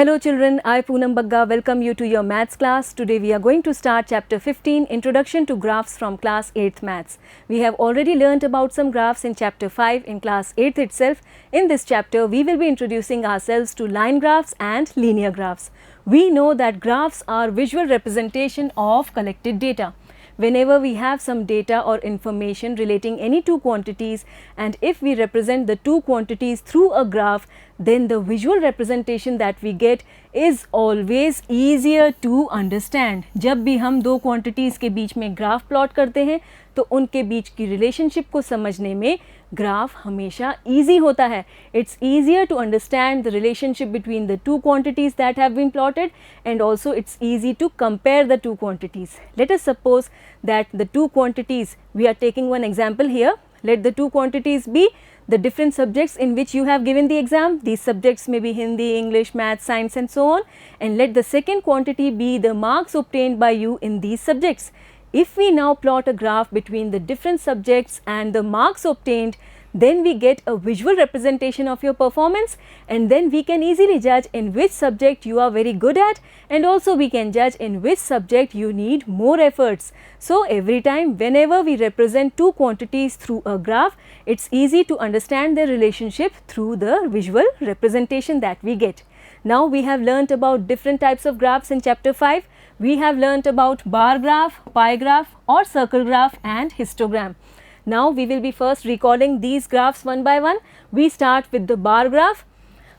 Hello children, I Poonam Bagga welcome you to your maths class. Today we are going to start chapter 15, Introduction to Graphs from class 8th maths. We have already learnt about some graphs in chapter 5 in class 8th itself. In this chapter we will be introducing ourselves to line graphs and linear graphs. We know that graphs are visual representation of collected data. Whenever we have some data or information relating any two quantities, and if we represent the two quantities through a graph, then the visual representation that we get is always easier to understand. जब भी हम दो quantities के बीच में graph plot करते हैं तो उनके बीच की relationship को समझने में graph हमेशा easy होता है. It's easier to understand the relationship between the two quantities that have been plotted, and also it's easy to compare the two quantities. Let us suppose that the two quantities, we are taking one example here. Let the two quantities be the different subjects in which you have given the exam. These subjects may be Hindi, English, Maths, Science and so on, and let the second quantity be the marks obtained by you in these subjects. If we now plot a graph between the different subjects and the marks obtained, then we get a visual representation of your performance, and then we can easily judge in which subject you are very good at, and also we can judge in which subject you need more efforts. So every time whenever we represent two quantities through a graph, it's easy to understand their relationship through the visual representation that we get. Now we have learnt about different types of graphs in chapter 5. We have learnt about bar graph, pie graph or circle graph and histogram. Now we will be first recalling these graphs one by one. We start with the bar graph.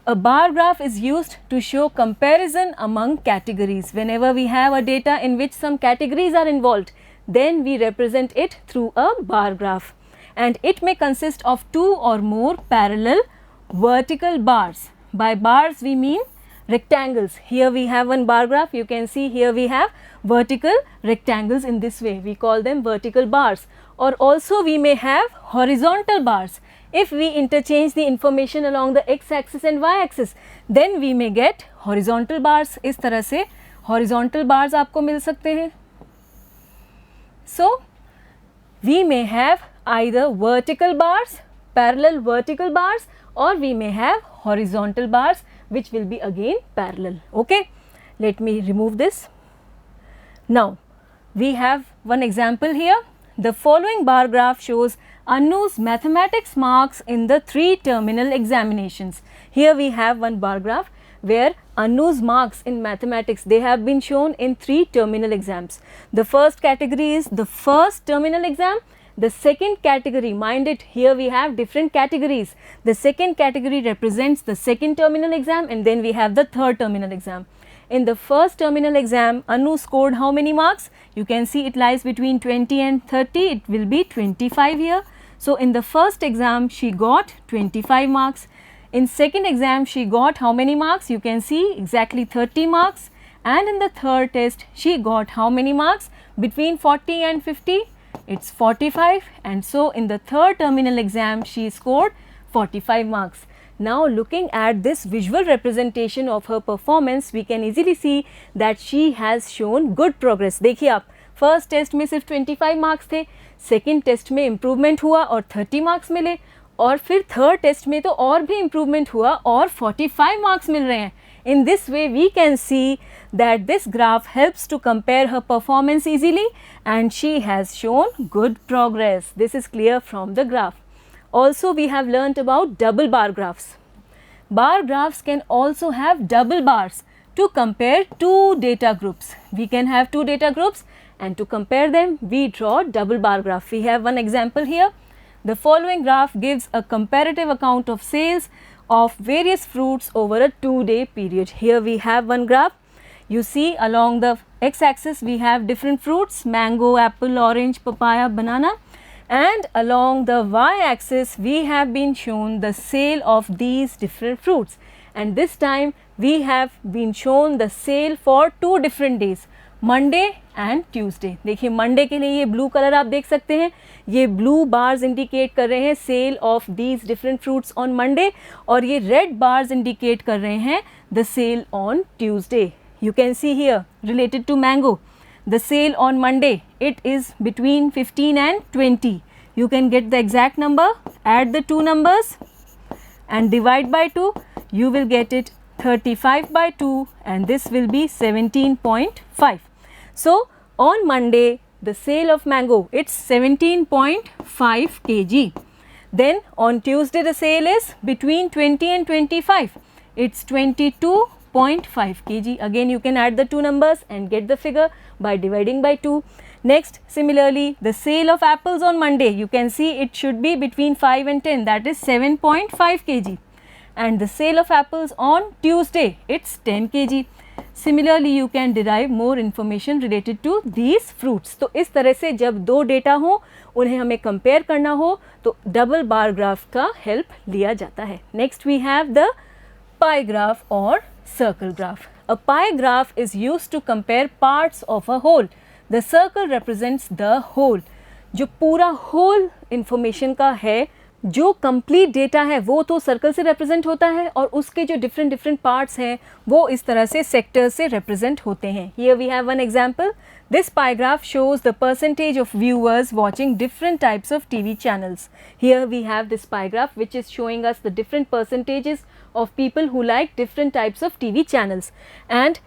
A bar graph is used to show comparison among categories. Whenever we have a data in which some categories are involved, then we represent it through a bar graph. And it may consist of two or more parallel vertical bars. By bars we mean rectangles. Here we have one bar graph. You can see here we have vertical rectangles in this way. We call them vertical bars. Or also we may have horizontal bars. If we interchange the information along the x-axis and y-axis, then we may get horizontal bars. इस तरह से horizontal bars आपको मिल सकते हैं. So we may have either vertical bars, parallel vertical bars, or we may have horizontal bars which will be again parallel. Okay, let me remove this. Now we have one example here. The following bar graph shows Anu's mathematics marks in the 3 terminal examinations. Here we have one bar graph where Anu's marks in mathematics, they have been shown in 3 terminal exams. The first category is the first terminal exam. The second category, mind it, here we have different categories. The second category represents the second terminal exam, and then we have the third terminal exam. In the first terminal exam, Anu scored how many marks? You can see it lies between 20 and 30. It will be 25 here. So in the first exam, she got 25 marks. In second exam, she got how many marks? You can see exactly 30 marks. And in the third test, she got how many marks? Between 40 and 50. It's 45, and so in the third terminal exam she scored 45 marks. Now looking at this visual representation of her performance, we can easily see that she has shown good progress. देखिए आप, first test में सिर्फ 25 marks थे, second test में improvement हुआ और 30 marks मिले, और फिर थर्ड टेस्ट में तो और भी इम्प्रूवमेंट हुआ और 45 मार्क्स मिल रहे हैं. In this way we can see that this graph helps to compare her performance easily, and she has shown good progress. This is clear from the graph. Also we have learnt about double bar graphs. Bar graphs can also have double bars to compare two data groups. We can have two data groups, and to compare them we draw double bar graph. We have one example here. The following graph gives a comparative account of sales of various fruits over a 2-day period. Here we have one graph. You see along the x-axis we have different fruits: mango, apple, orange, papaya, banana, and along the y-axis we have been shown the sale of these different fruits, and this time we have been shown the sale for 2 different days, Monday and Tuesday. देखिए Monday के लिए ये blue color आप देख सकते हैं, ये blue bars indicate कर रहे हैं sale of these different fruits on Monday, और ये red bars indicate कर रहे हैं the sale on Tuesday. You can see here related to mango, the sale on Monday, it is between 15 and 20. You can get the exact number, add the two numbers and divide by 2, you will get it 35 by 2 and this will be 17.5. So on Monday the sale of mango, it's 17.5 kg. Then on Tuesday the sale is between 20 and 25, it's 22.5 kg. Again you can add the two numbers and get the figure by dividing by 2. Next, similarly, the sale of apples on Monday, you can see it should be between 5 and 10, that is 7.5 kg. And the sale of apples on Tuesday, it's 10 kg. Similarly, you can derive more information related to these fruits. तो इस तरह से जब दो data हो, उन्हें हमें compare करना हो तो डबल बार ग्राफ का हेल्प लिया जाता है. Next we have the pie graph और circle graph. A pie graph is used to compare parts of a whole. The circle represents the whole. जो पूरा whole information का है, जो कंप्लीट डेटा है वो तो सर्कल से रिप्रेजेंट होता है और उसके जो डिफरेंट पार्ट्स हैं वो इस तरह से सेक्टर्स से रिप्रेजेंट होते हैं. Here we have one example. This pie graph shows the percentage of viewers watching different types of TV channels. Here we have this pie graph which is showing us the different percentages of people who like different types of TV channels. And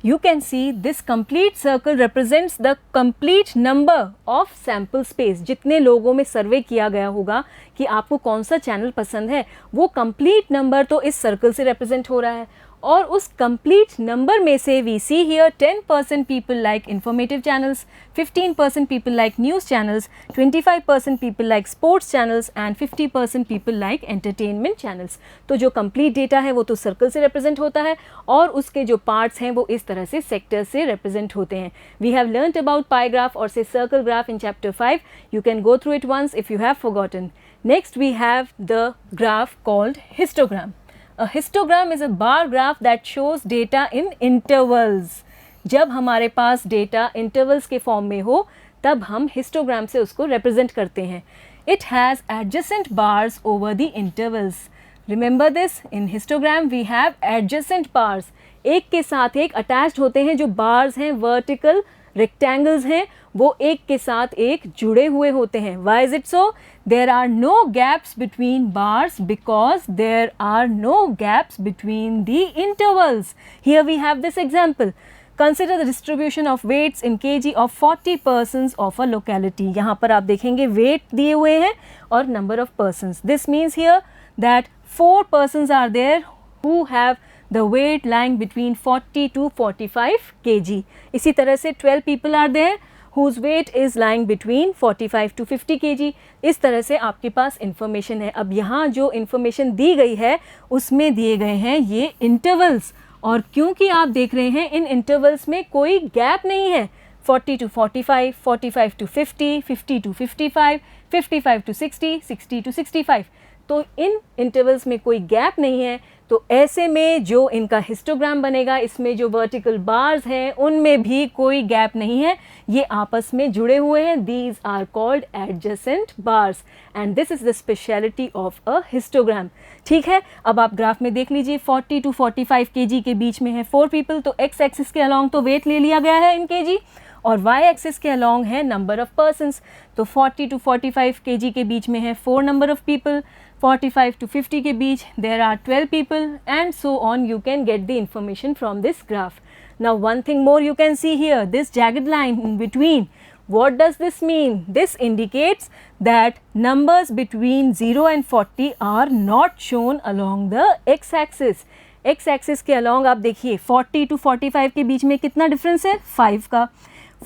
you can see this complete circle represents the complete number of sample space. जितने लोगों में सर्वे किया गया होगा कि आपको कौन सा चैनल पसंद है, वो complete number तो इस सर्कल से represent हो रहा है. और उस complete number में से we see here 10% people like informative channels, 15% people like news channels, 25% people like sports channels and 50% people like entertainment channels. तो जो complete data है वो तो circle से represent होता है और उसके जो parts हैं वो इस तरह से sectors से represent होते हैं. We have learnt about pie graph or say circle graph in chapter 5. You can go through it once if you have forgotten. Next we have the graph called histogram. A histogram is a bar graph that shows data in intervals. जब हमारे पास data intervals के form में हो तब हम histogram से उसको represent करते हैं. It has adjacent bars over the intervals. Remember this, in histogram we have adjacent bars. एक के साथ एक attached होते हैं. जो bars हैं vertical rectangles हैं वो एक के साथ एक जुड़े हुए होते हैं. Why is it so? There are no gaps between bars because there are no gaps between the intervals. Here we have this example. Consider the distribution of weights in kg of 40 persons of a locality. यहाँ पर आप देखेंगे weight दिए हुए हैं और number of persons. This means here that 4 persons are there who have the weight lying between 40 to 45 kg. इसी तरह से 12 people are there whose weight is lying between 45 to 50 kg. इस तरह से आपके पास information है. अब यहाँ जो information दी गई है उसमें दिए गए हैं ये intervals और क्योंकि आप देख रहे हैं इन intervals में कोई gap नहीं है. 40 to 45, 45 to 50, 50 to 55, 55 to 60, 60 to 65. तो इन इंटरवल्स में कोई गैप नहीं है. तो ऐसे में जो इनका हिस्टोग्राम बनेगा इसमें जो वर्टिकल बार्स हैं उनमें भी कोई गैप नहीं है, ये आपस में जुड़े हुए हैं. These are called adjacent bars and this is the speciality of a histogram. ठीक है, अब आप ग्राफ में देख लीजिए 40 टू 45 kg के बीच में है 4 पीपल. तो एक्स एक्सिस के अलॉन्ग तो वेट ले लिया गया है इन kg और y एक्सिस के अलॉन्ग है नंबर ऑफ पर्सन्स. तो 40 टू 45 kg के बीच में है 4 नंबर ऑफ पीपल, 45 to 50 के बीच there are 12 people and so on. You can get the information from this graph. Now one thing more you can see here, this jagged line in between. What does this mean? This indicates that numbers between 0 and 40 are not shown along the x-axis. x-axis के along आप देखिए 40 to 45 के बीच में कितना difference है? 5 का.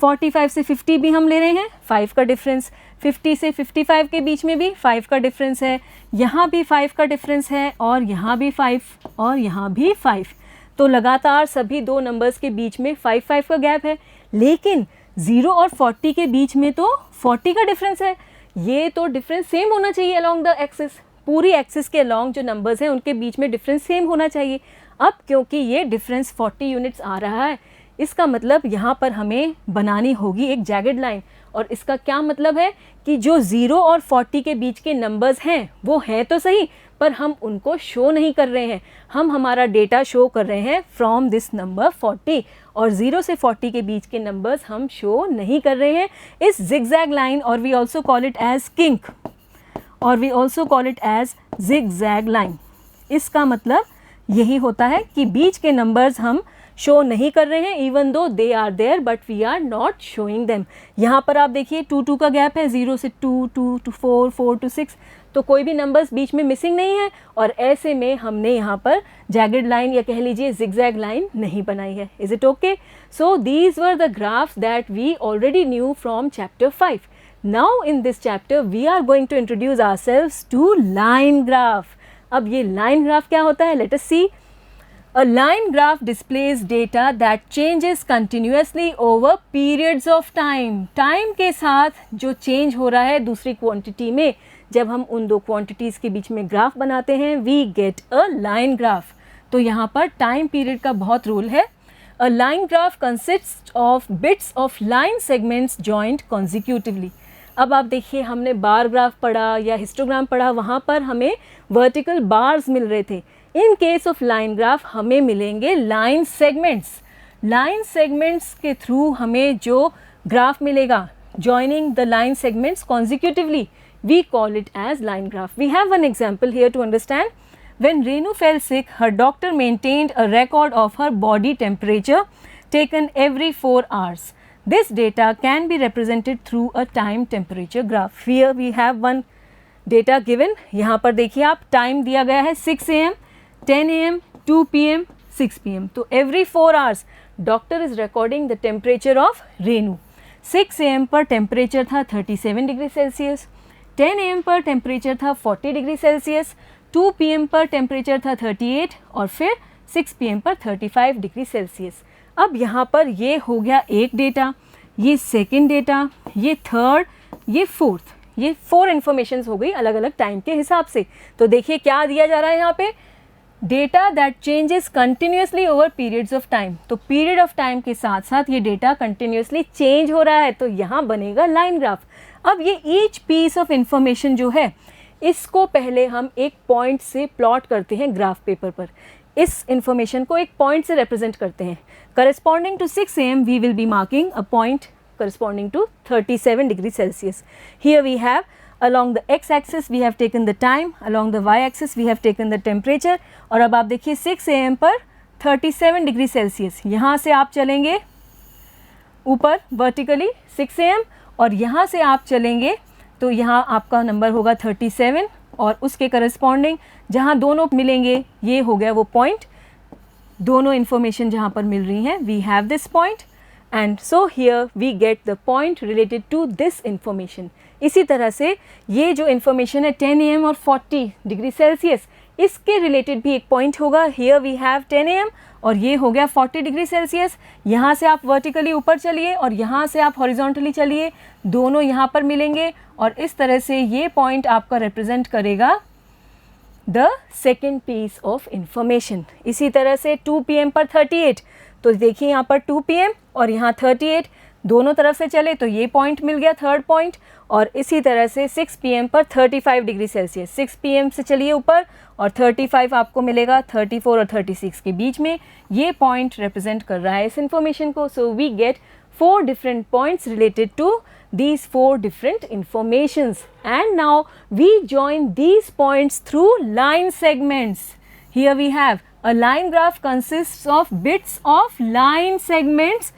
45 से 50 भी हम ले रहे हैं 5 का डिफरेंस. 50 से 55 के बीच में भी 5 का डिफरेंस है. यहाँ भी 5 का डिफरेंस है और यहाँ भी 5 और यहाँ भी 5. तो लगातार सभी दो नंबर्स के बीच में 5 का गैप है. लेकिन 0 और 40 के बीच में तो 40 का डिफरेंस है. ये तो डिफरेंस सेम होना चाहिए अलॉन्ग द एक्सिस. पूरी एक्सिस के अलॉन्ग जो नंबर्स हैं उनके बीच में डिफरेंस सेम होना चाहिए. अब क्योंकि ये डिफरेंस 40 यूनिट्स आ रहा है इसका मतलब यहाँ पर हमें बनानी होगी एक जैगेड लाइन. और इसका क्या मतलब है कि जो 0 और 40 के बीच के नंबर्स हैं वो हैं तो सही पर हम उनको शो नहीं कर रहे हैं. हम हमारा डेटा शो कर रहे हैं फ्रॉम दिस नंबर 40 और 0 से 40 के बीच के नंबर्स हम शो नहीं कर रहे हैं इस जिगजैग लाइन. और we also call it as kink और we also call it as zigzag line. इसका मतलब यही होता है कि बीच के नंबर्स हम शो नहीं कर रहे हैं, even though they are there but we are not showing them. यहाँ पर आप देखिए 2 का गैप है, 0 से 2, 2 to 4, 4 to 6, तो कोई भी नंबर्स बीच में मिसिंग नहीं है, और ऐसे में हमने यहाँ पर जैगेड लाइन या कह लीजिए जिगजैग लाइन नहीं बनाई है। Is it okay? So these were the graphs that we already knew from chapter 5. Now in this chapter we are going to introduce ourselves to line graph. अब ये line graph क्या होता है? Let us see. A line graph displays data that changes continuously over periods of time. Time के साथ जो change हो रहा है दूसरी quantity में, जब हम उन दो quantities के बीच में graph बनाते हैं, we get a line graph. तो यहाँ पर time period का बहुत role है. A line graph consists of bits of line segments joined consecutively. अब आप देखिए, हमने बार ग्राफ पढ़ा या हिस्टोग्राम पढ़ा, वहाँ पर हमें वर्टिकल बार्स मिल रहे थे. In case of line graph हमें मिलेंगे लाइन सेगमेंट्स. लाइन सेगमेंट्स के थ्रू हमें जो ग्राफ मिलेगा, joining the line segments consecutively, we call it as line graph. We have one example here to understand. When Renu fell sick, her doctor maintained a record of her body temperature taken every 4 hours. This data can be represented through a time temperature graph. Here we have one data given. यहाँ पर देखिए आप, time दिया गया है 6 AM, 10 AM, 2 PM, 6 PM. तो every 4 hours doctor is recording the temperature of Renu. 6 AM पर temperature था 37 डिग्री सेल्सियस, 10 AM पर टेम्परेचर था 40 डिग्री सेल्सियस, 2 PM पर टेम्परेचर था 38 और फिर 6 PM पर 35 डिग्री सेल्सियस. अब यहाँ पर ये हो गया एक डेटा, ये सेकंड डेटा, ये थर्ड, ये फोर्थ, ये 4 इन्फॉर्मेशंस हो गई अलग अलग टाइम के हिसाब से. तो देखिए क्या दिया जा रहा है यहाँ पे, data that changes continuously over periods of time. तो पीरियड ऑफ टाइम के साथ साथ ये डेटा कंटिन्यूसली चेंज हो रहा है, तो यहाँ बनेगा लाइन ग्राफ. अब ये ईच पीस ऑफ इंफॉर्मेशन जो है, इसको पहले हम एक पॉइंट से प्लॉट करते हैं ग्राफ पेपर पर. इस इंफॉर्मेशन को एक पॉइंट से रिप्रेजेंट करते हैं. Corresponding to 6 AM we will be marking a point corresponding to 37 degrees Celsius. Here we have, along the x axis we have taken the time, along the y axis we have taken the temperature. और अब आप देखिए 6 AM पर 37 degree Celsius, यहाँ से आप चलेंगे ऊपर वर्टिकली 6 AM और यहाँ से आप चलेंगे तो यहाँ आपका नंबर होगा 37 और उसके करस्पॉन्डिंग जहाँ दोनों मिलेंगे ये हो गया वो पॉइंट. दोनों इन्फॉर्मेशन जहाँ पर मिल रही हैं, we have this point and so here we get the point related to this information. इसी तरह से ये जो information है 10 AM और 40 डिग्री सेल्सियस, इसके रिलेटेड भी एक पॉइंट होगा. Here we have 10 AM और ये हो गया 40 डिग्री सेल्सियस. यहाँ से आप वर्टिकली ऊपर चलिए और यहाँ से आप हॉरिजॉन्टली चलिए, दोनों यहाँ पर मिलेंगे और इस तरह से ये पॉइंट आपका रिप्रेजेंट करेगा the second piece of information. इसी तरह से 2 PM पर 38, तो देखिए यहाँ पर 2 PM और यहाँ 38, दोनों तरफ से चले तो ये पॉइंट मिल गया थर्ड पॉइंट. और इसी तरह से 6 PM पर 35 डिग्री सेल्सियस, 6 PM से चलिए ऊपर और 35 आपको मिलेगा 34 और 36 के बीच में, ये पॉइंट रिप्रेजेंट कर रहा है इस इंफॉर्मेशन को. So we get 4 different points related to these 4 different informations, and now we join these points through line segments. Here we have a line graph consists of bits of line segments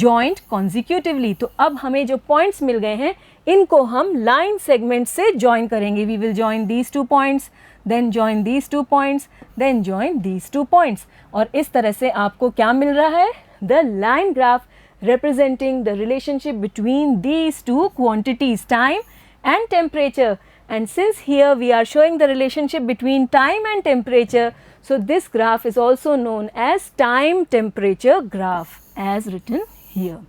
joined consecutively. तो अब हमें जो points मिल गए हैं इनको हम line segments से join करेंगे. We will join these 2 points, then join these 2 points, then join these 2 points. और इस तरह से आपको क्या मिल रहा है, the line graph representing the relationship between these two quantities, time and temperature. And since here we are showing the relationship between time and temperature, so this graph is also known as time temperature graph as written here.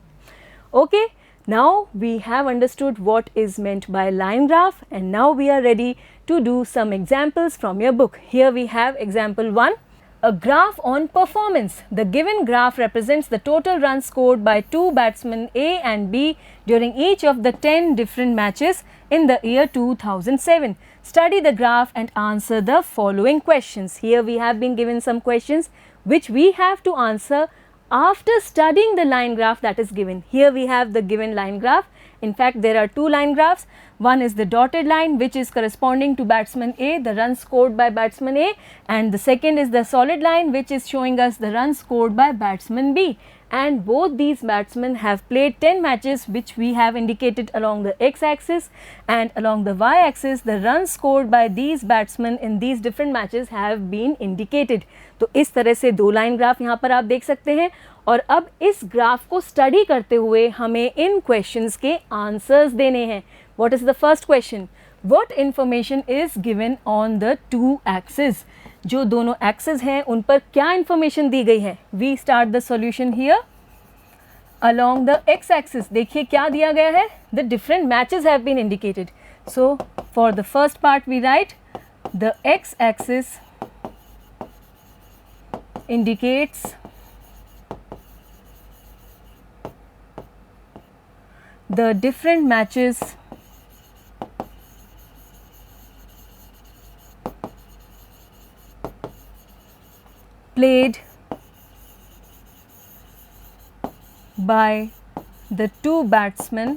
Okay, now we have understood what is meant by line graph, and now we are ready to do some examples from your book. Here we have example 1. A graph on performance. The given graph represents the total runs scored by 2 batsmen A and B during each of the 10 different matches in the year 2007. Study the graph and answer the following questions. Here we have been given some questions which we have to answer after studying the line graph that is given. Here we have the given line graph. In fact, there are two line graphs. One is the dotted line, which is corresponding to batsman A, the runs scored by batsman A, and the second is the solid line, which is showing us the runs scored by batsman B. And both these batsmen have played 10 matches, which we have indicated along the x-axis, and along the y-axis the runs scored by these batsmen in these different matches have been indicated. तो इस तरह से दो line graph यहाँ पर आप देख सकते हैं. और अब इस ग्राफ को स्टडी करते हुए हमें इन क्वेश्चंस के आंसर्स देने हैं. What is the first question? What information is given on the two axis? जो दोनों एक्सिस हैं उन पर क्या इन्फॉर्मेशन दी गई है? We start the solution here. Along the x axis देखिए क्या दिया गया है. The different matches have been indicated. So for the first part we write the x axis indicates the different matches played by the two batsmen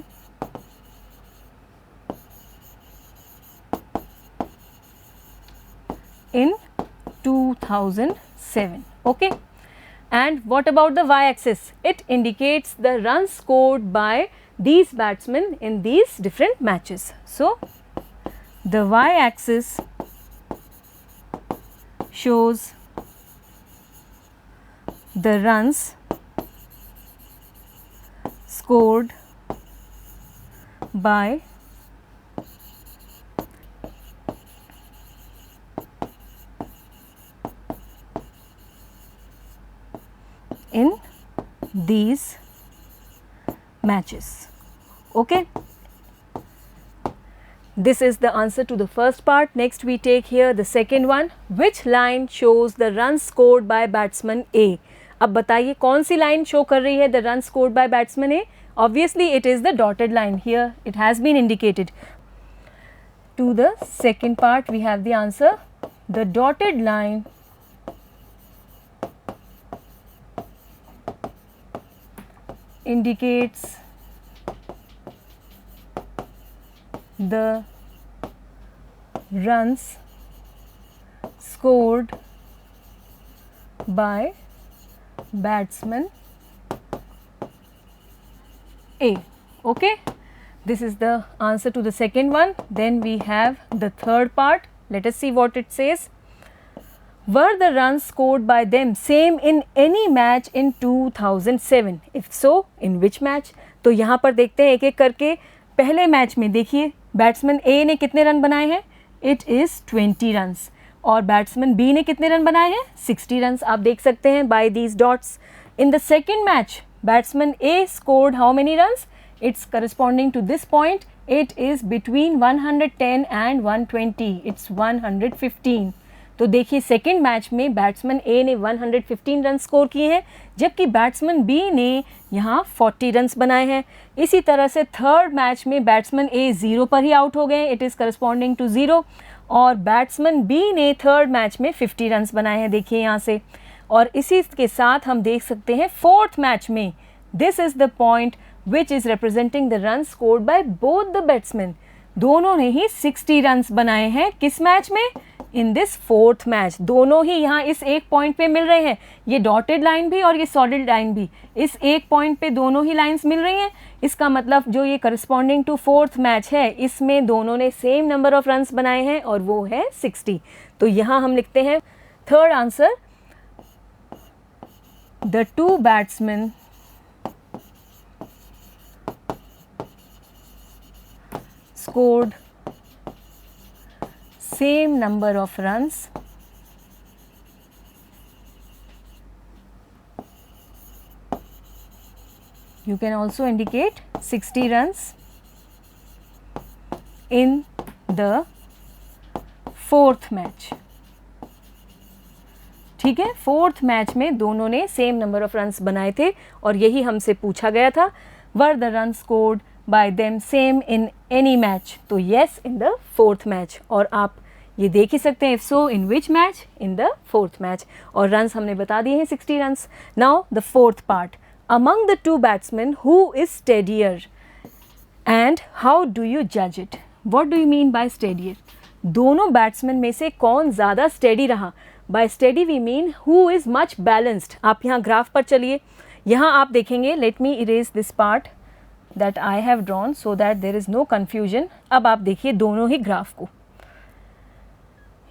in 2007. Okay, and what about the y-axis? It indicates the runs scored by these batsmen in these different matches. So the y-axis shows the runs scored by in these matches. Okay, this is the answer to the first part. Next we take here the second one. Which line shows the runs scored by batsman A? अब बताइए कौन सी line show कर रही है the runs scored by batsman A? Obviously it is the dotted line. Here it has been indicated. To the second part we have the answer. The dotted line indicates the runs scored by batsman A. Okay, this is the answer to the second one. Then we have the third part. Let us see what it says. Were the runs scored by them same in any match in 2007? If so, in which match? तो यहाँ पर देखते हैं एक एक करके. पहले match में देखिए बैट्समैन ए ने कितने रन बनाए हैं? It is 20 runs. और बैट्समैन बी ने कितने रन बनाए हैं? 60 रन्स. आप देख सकते हैं by these dots. In the second match batsman A scored how many runs? It's corresponding to this point. It is between 110 and 120. It's 115. तो देखिए सेकेंड मैच में बैट्समैन ए ने 115 रन स्कोर किए हैं, जबकि बैट्समैन बी ने यहाँ 40 रन्स बनाए हैं. इसी तरह से थर्ड मैच में बैट्समैन ए 0 पर ही आउट हो गए. It is corresponding to 0. और बैट्समैन बी ने थर्ड मैच में 50 रन्स बनाए हैं. देखिए यहाँ से. और इसी के साथ हम देख सकते हैं फोर्थ मैच में this is the point which is representing the run scored by both the batsman. दोनों ने ही 60 रन्स बनाए हैं. किस मैच में? In this fourth match. दोनों ही यहाँ इस एक पॉइंट पे मिल रहे हैं. ये डॉटेड लाइन भी और ये सॉलिड लाइन भी इस एक पॉइंट पे दोनों ही लाइंस मिल रही हैं. इसका मतलब जो ये करस्पॉन्डिंग टू फोर्थ मैच है इसमें दोनों ने सेम नंबर ऑफ रन्स बनाए हैं और वो है 60. तो यहाँ हम लिखते हैं third answer, the two batsman scored same number of runs you can also indicate 60 runs in the fourth match. ठीक है, फोर्थ मैच में दोनों ने सेम नंबर ऑफ रन्स बनाए थे और यही हमसे पूछा गया था. Were the run scored by them same in any match? तो yes, in the fourth match. और आप ये देख ही सकते हैं if so in which match? In the fourth match. और रन्स हमने बता दिए हैं 60 runs. Now the fourth part, among the two batsman who is steadier? And how do you जज it? What do you mean by steadier? दोनों batsman में से कौन ज़्यादा स्टेडी रहा? By steady we mean who is much balanced. आप यहाँ graph पर चलिए, यहाँ आप देखेंगे, let me erase this part that I have drawn so that there is no confusion. अब आप देखिए दोनों ही ग्राफ को।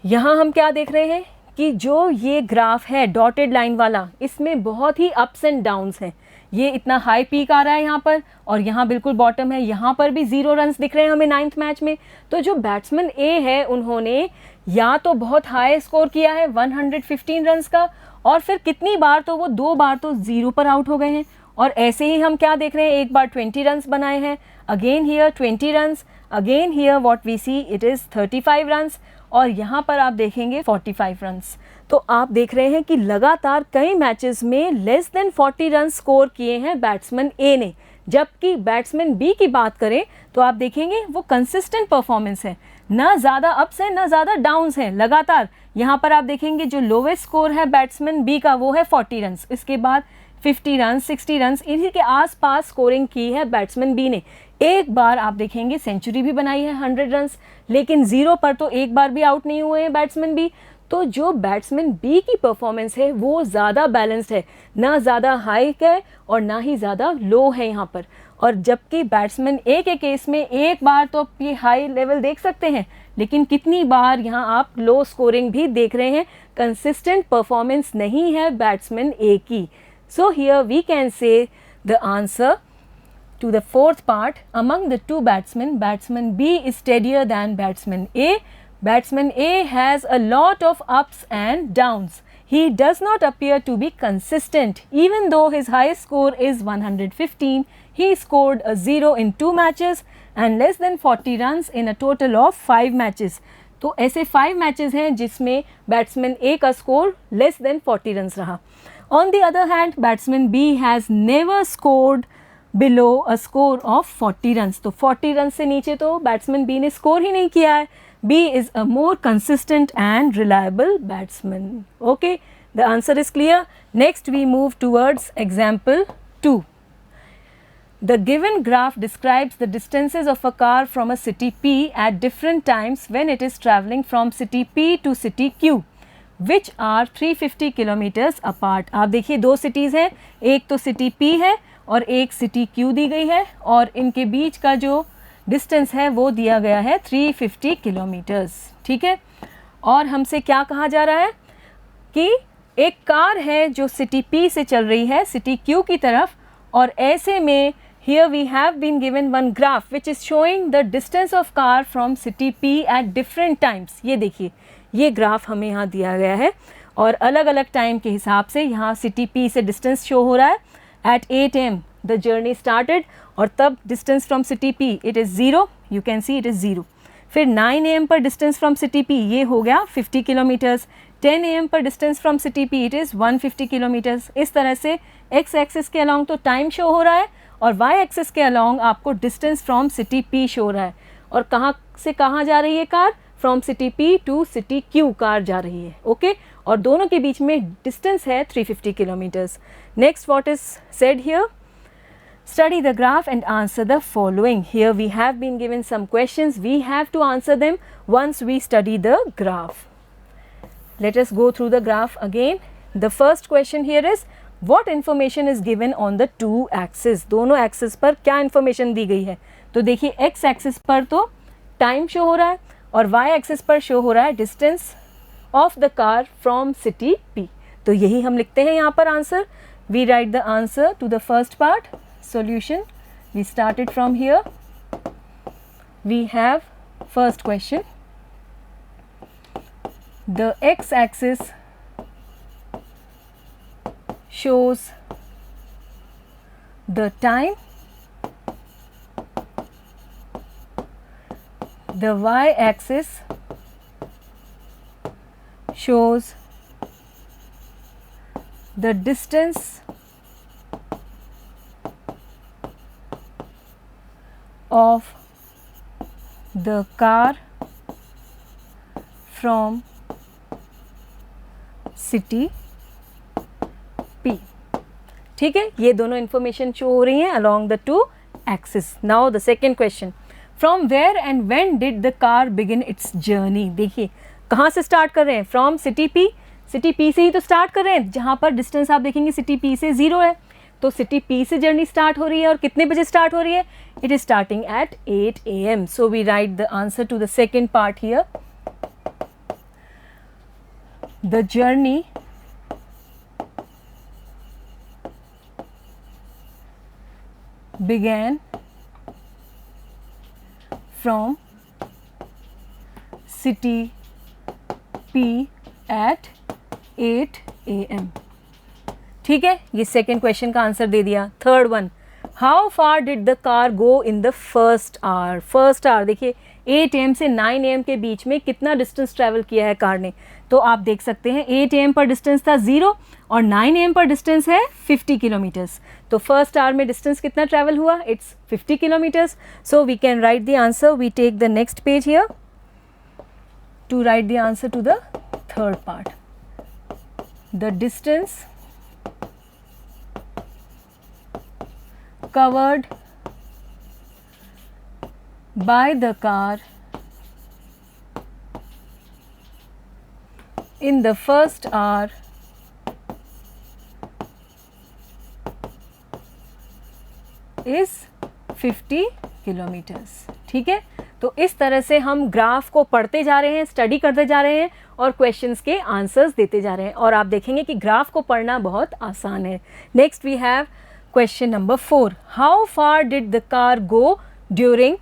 यहाँ हम क्या देख रहे हैं कि जो ये ग्राफ है डॉटेड लाइन वाला, इसमें बहुत ही अप्स एंड डाउन्स हैं। ये इतना हाई पीक आ रहा है यहाँ पर, और यहाँ बिल्कुल बॉटम है। यहाँ पर भी 0 रन्स दिख रहे हैं हमें 9th मैच में। तो जो बैट्समैन ए है उन्होंने या तो बहुत हाई स्कोर किया है 115 रन्स का, और फिर कितनी बार तो वो 2 बार तो 0 पर आउट हो गए हैं। और ऐसे ही हम क्या देख रहे हैं, एक बार 20 रन्स बनाए हैं, again here 20 runs, again here what we see it is 35 runs, और यहाँ पर आप देखेंगे 45 रन्स। तो आप देख रहे हैं कि लगातार कई मैचेस में लेस देन 40 रन स्कोर किए हैं बैट्समैन ए ने। जबकि बैट्समैन बी की बात करें तो आप देखेंगे वो कंसिस्टेंट परफॉर्मेंस है, ना ज़्यादा अप्स हैं ना ज़्यादा डाउन्स हैं, लगातार। यहाँ पर आप देखेंगे जो लोवेस्ट स्कोर है बैट्समैन बी का वो है 40 रन, इसके बाद 50 रन 60 रन इन्हीं के आसपास स्कोरिंग की है बैट्समैन बी ने। एक बार आप देखेंगे सेंचुरी भी बनाई है 100 रन, लेकिन 0 पर तो एक बार भी आउट नहीं हुए हैं बैट्समैन बी। तो जो बैट्समैन बी की परफॉर्मेंस है वो ज़्यादा बैलेंस्ड है, ना ज़्यादा हाई है और ना ही ज़्यादा लो है यहाँ पर। और जबकि बैट्समैन ए के केस में एक बार तो आप ये हाई लेवल देख सकते हैं, लेकिन कितनी बार यहाँ आप लो स्कोरिंग भी देख रहे हैं। कंसिस्टेंट परफॉर्मेंस नहीं है बैट्समैन ए की। So here we can say the answer to the fourth part, among the two batsmen, batsman B is steadier than batsman A. Batsman A has a lot of ups and downs. He does not appear to be consistent. Even though his highest score is 115, he scored a 0 in 2 matches and less than 40 runs in a total of 5 matches. तो ऐसे 5 matches हैं जिसमें batsman ए का score less than 40 runs रहा। On the other hand, batsman B has never scored below a score of 40 runs. तो 40 run से नीचे तो बैट्समैन बी ने स्कोर ही नहीं किया है। B is a more consistent and reliable batsman. Okay, the answer is clear. Next we move towards example 2. The given graph describes the distances of a car from a city P at different times when it is travelling from city P to city Q, which are 350 kilometers apart. आप देखिए दो cities हैं, एक तो city P है और एक city Q दी गई है, और इनके बीच का जो डिस्टेंस है वो दिया गया है 350 किलोमीटर्स। ठीक है, और हमसे क्या कहा जा रहा है कि एक कार है जो सिटी पी से चल रही है सिटी क्यू की तरफ, और ऐसे में here we have been given one graph which is showing the distance of car from city P at different times. ये देखिए ये ग्राफ हमें यहाँ दिया गया है, और अलग अलग टाइम के हिसाब से यहाँ सिटी पी से डिस्टेंस शो हो रहा है। At 8 AM the journey started, और तब distance from city P it is 0, you can see it is 0. फिर 9 AM पर distance from city P ये हो गया 50 किलोमीटर्स। 10 AM पर distance from city P it is 150 kilometres. इस तरह से x एक्सिस के अलॉन्ग तो टाइम शो हो रहा है, और y एक्सिस के अलॉन्ग आपको distance from city P show हो रहा है। और कहाँ से कहाँ जा रही है car? From city P to city Q car जा रही है। ओके, और दोनों के बीच में डिस्टेंस है 350 kilometres. Next what is said here, study the graph and answer the following. Here we have been given some questions, we have to answer them once we study the graph. Let us go through the graph again. The first question here is what information is given on the two axis. दोनों axis पर क्या information दी गई है? तो देखिए x axis पर तो टाइम शो हो रहा है, और y एक्सिस पर शो हो रहा है distance of the car from city P। तो यही हम लिखते हैं यहाँ पर answer. We write the answer to the first part. Solution, we started from here. We have first question, the x axis shows the time, the y axis shows the distance of the car from city P। ठीक है, ये दोनों information show हो रही हैं along the two axis. Now the second question, from where and when did the car begin its journey? देखिए कहाँ से स्टार्ट कर रहे हैं, from city P, city P से ही तो स्टार्ट कर रहे हैं, जहाँ पर डिस्टेंस आप देखेंगे सिटी पी से 0 है, तो सिटी पी से जर्नी स्टार्ट हो रही है और कितने बजे स्टार्ट हो रही है, it is starting at 8 AM. So we write the answer to the second part here. The journey began from city P at 8 AM. ठीक है, ये सेकेंड क्वेश्चन का आंसर दे दिया. Third one, how far did the car go in the first hour. First hour देखिए 8 AM से 9 AM के बीच में कितना डिस्टेंस ट्रैवल किया है कार ने, तो आप देख सकते हैं 8 AM पर डिस्टेंस था 0 और 9 AM पर डिस्टेंस है 50 किलोमीटर्स. तो फर्स्ट आवर में डिस्टेंस कितना ट्रैवल हुआ, it's 50 kilometres. So we can write the answer. We take the next page here to write the answer to the third part. The distance covered by the car in the first hour is 50 kilometers. ठीक है, तो इस तरह से हम graph को पढ़ते जा रहे हैं, स्टडी करते जा रहे हैं और क्वेश्चंस के आंसर्स देते जा रहे हैं, और आप देखेंगे कि ग्राफ को पढ़ना बहुत आसान है. Next we have Question number 4. How far did the car go during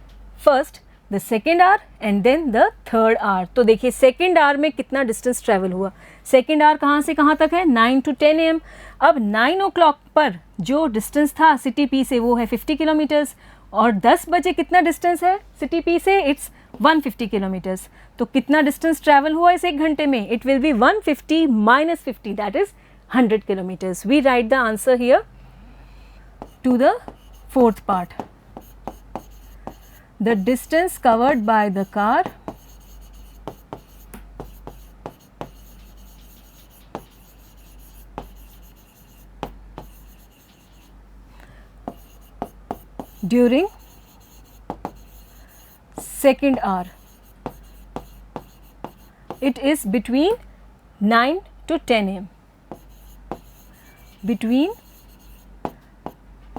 first, the second hour and then the third hour? तो देखिए सेकेंड आवर में कितना डिस्टेंस ट्रैवल हुआ. सेकेंड आवर कहाँ से कहाँ तक है, 9 to 10 AM. अब 9 o'clock पर जो डिस्टेंस था सिटी पी से वो है 50 किलोमीटर्स, और 10 बजे कितना डिस्टेंस है सिटी पी से, इट्स 150 किलोमीटर्स. तो कितना डिस्टेंस ट्रैवल हुआ इस एक घंटे में, it will be 150 minus 50, that is 100 kilometres. We write the answer here to the fourth part. The distance covered by the car during second hour, it is between 9 to 10 AM. Between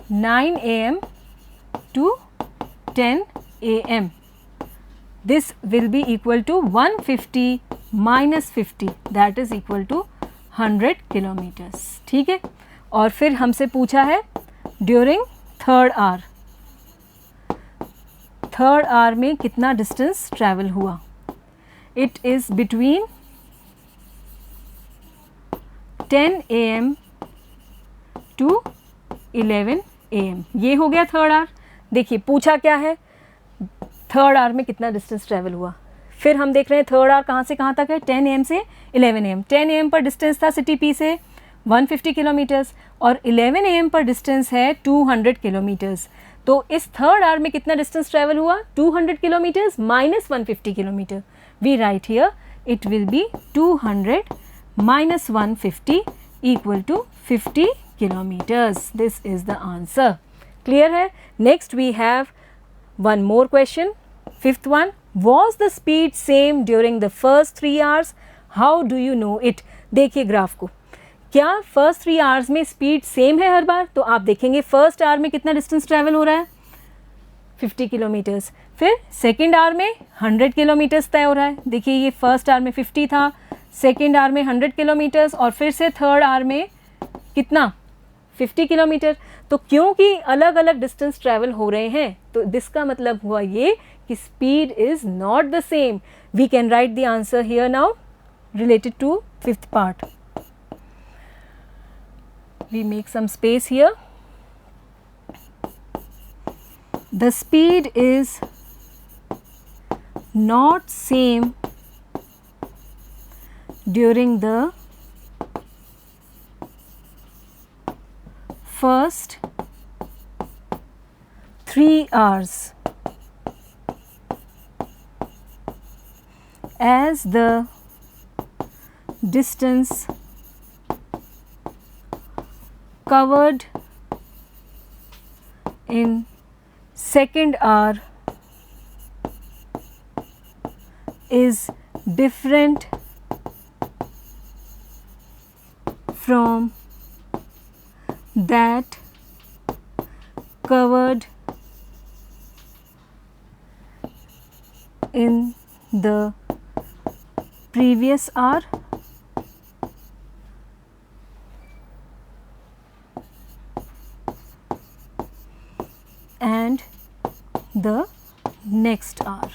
9 AM to 10 AM. This will be equal to 150 minus 50, that is equal to 100 kilometers. ठीक है, और फिर हमसे पूछा है during third hour. Third hour में कितना distance travel हुआ, it is between 10 AM to 11 AM. ये हो गया थर्ड आवर. देखिए पूछा क्या है, थर्ड आवर में कितना डिस्टेंस ट्रैवल हुआ. फिर हम देख रहे हैं थर्ड आवर कहाँ से कहाँ तक है, 10 AM से 11 AM. 10 AM पर डिस्टेंस था सिटी पी से 150 किलोमीटर्स और 11 AM पर डिस्टेंस है 200 किलोमीटर्स. तो इस थर्ड आवर में कितना डिस्टेंस ट्रैवल हुआ, 200 kilometres minus 150 kilometre. We write here it will be 200 minus 150 equal to 50 kilometers. This is the answer. Clear है. Next we have one more question. Fifth one, was the speed same during the first 3 hours? How do you know it? देखिए graph को, क्या first 3 hours में speed same है हर बार, तो आप देखेंगे first hour में कितना डिस्टेंस ट्रैवल हो रहा है, 50 किलोमीटर्स. फिर सेकेंड आवर में 100 किलोमीटर्स तय हो रहा है. देखिए ये फर्स्ट आवर में 50 था, सेकेंड आवर में 100 किलोमीटर्स और फिर से थर्ड आवर में कितना 50 किलोमीटर. तो क्योंकि अलग अलग डिस्टेंस ट्रैवल हो रहे हैं तो जिसका मतलब हुआ ये कि speed is not the same. We can write the answer here now related to fifth part. We make some space here. The speed is not same during the first 3 hours as the distance covered in second hour is different from that covered in the previous hour. And the next hour.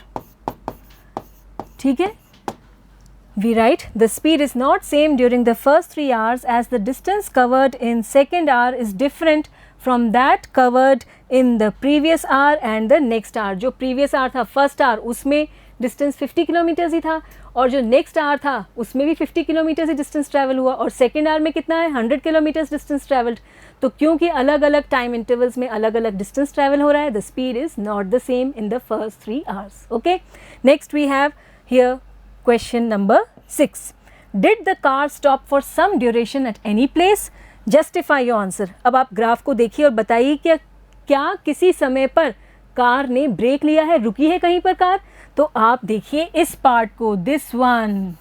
ठीक है? We write the speed is not same during the first 3 hours as the distance covered in second hour is different from that covered in the previous hour and the next hour. जो previous hour था first hour उसमें distance 50 kilometres ही था और जो next hour था उसमें भी 50 kilometres ही distance travel हुआ और second hour में कितना है 100 किलोमीटर्स distance traveled. तो क्योंकि अलग अलग टाइम इंटरवल्स में अलग अलग डिस्टेंस ट्रैवल हो रहा है the speed is not the same in the first 3 hours. Okay, next we have here question number 6. Did the car stop for some duration at any place? Justify your answer. अब आप graph को देखिए और बताइए कि क्या किसी समय पर कार ने ब्रेक लिया है, रुकी है कहीं पर कार? तो आप देखिए इस पार्ट को, दिस वन,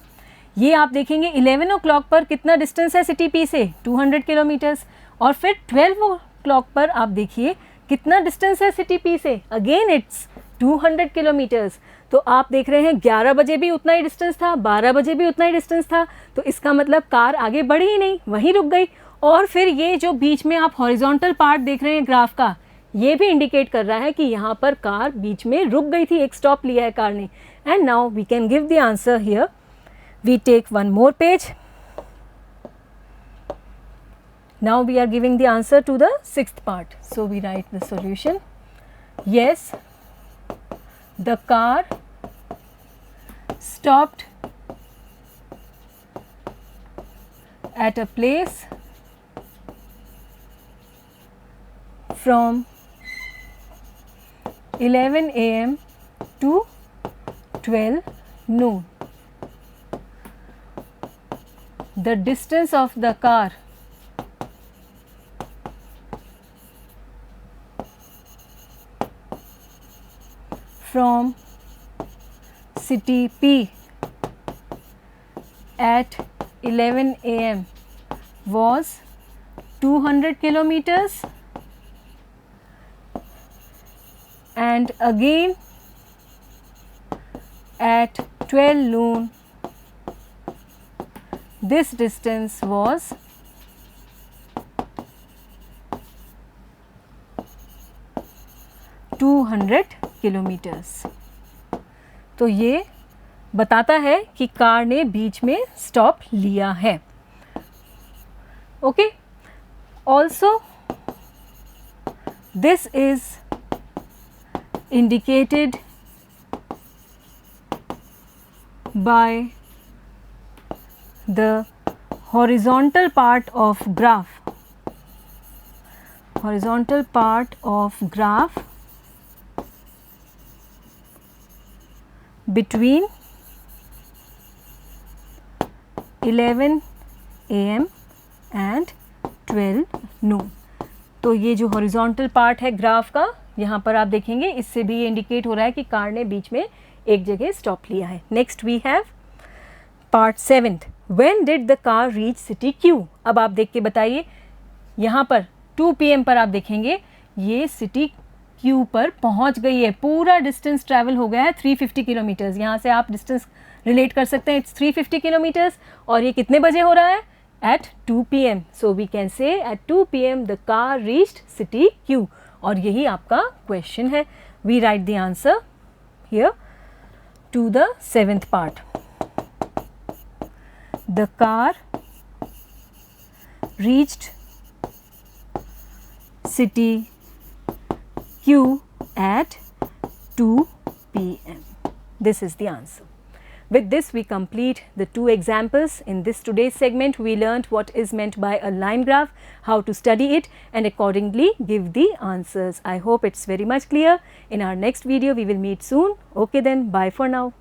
ये आप देखेंगे 11 o'clock पर कितना डिस्टेंस है सिटी पी से 200 किलोमीटर्स और फिर 12 o'clock पर आप देखिए कितना डिस्टेंस है सिटी पी से, अगेन इट्स 200 किलोमीटर्स. तो आप देख रहे हैं 11 बजे भी उतना ही डिस्टेंस था, 12 बजे भी उतना ही डिस्टेंस था, तो इसका मतलब कार आगे बढ़ी ही नहीं, वहीं रुक गई. और फिर ये जो बीच में आप हॉरिजॉन्टल पार्ट देख रहे हैं ग्राफ का, ये भी इंडिकेट कर रहा है कि यहाँ पर कार बीच में रुक गई थी, एक स्टॉप लिया है कार ने. And now we can give the answer here. We take one more page. Now we are giving the answer to the 6th part. So we write the solution. Yes, the car stopped at a place from 11 AM to 12 noon. The distance of the car from city P at 11 AM was 200 kilometers and again at 12 noon this distance was 200 kilometres. तो ये बताता है कि car ने बीच में stop लिया है. Okay, also this is indicated by the horizontal part of graph. Horizontal part of graph between 11 AM and 12 noon. तो ये जो हॉरिजॉन्टल पार्ट है ग्राफ का, यहाँ पर आप देखेंगे इससे भी ये इंडिकेट हो रहा है कि कार ने बीच में एक जगह स्टॉप लिया है. Next we have part 7th. When did the car reach city Q? अब आप देख के बताइए, यहाँ पर 2 PM पर आप देखेंगे ये सिटी क्यू पर पहुँच गई है, पूरा डिस्टेंस ट्रैवल हो गया है 350 किलोमीटर्स. यहाँ से आप डिस्टेंस रिलेट कर सकते हैं, इट्स 350 किलोमीटर्स. और ये कितने बजे हो रहा है? At 2 PM. So we can say at 2 PM the car reached city Q. और यही आपका क्वेश्चन है. We write the answer here to the 7th part. The car reached city Q at 2 PM. This is the answer. With this we complete the 2 examples. In this today's segment we learnt what is meant by a line graph, how to study it and accordingly give the answers. I hope it's very much clear. In our next video we will meet soon. Okay then, bye for now.